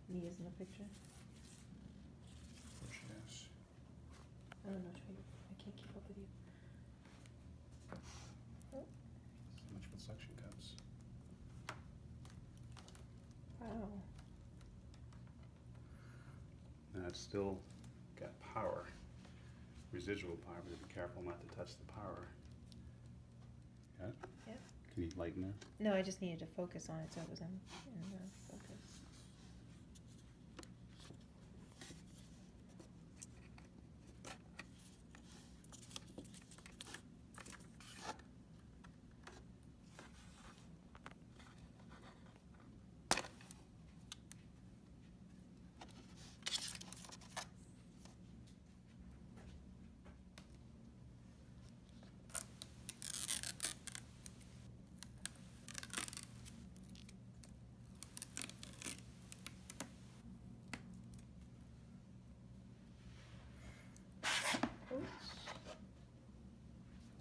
Me isn't a picture. Of course it is. I don't know which way. I can't keep up with you. Oh, So much for suction cups. wow. And it's still got power, residual power, but be careful not to touch the power. Yeah? Yep. Can you lighten that? No, I just needed to focus on it so it was in the focus.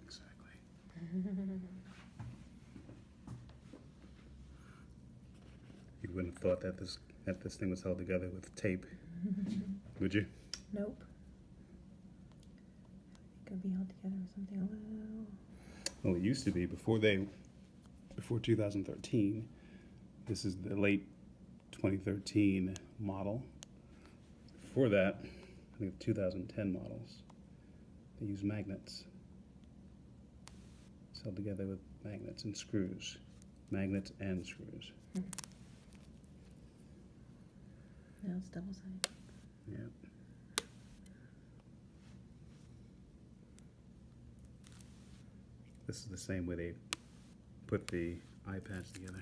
Exactly. You wouldn't have thought that this thing was held together with tape, would you? Nope. It could be held together with something a little. Well, it used to be before 2013. This is the late 2013 model. Before that, I think 2010 models. They use magnets. It's held together with magnets and screws. Magnets and screws. No, it's double-sided. Yeah. This is the same way they put the iPads together.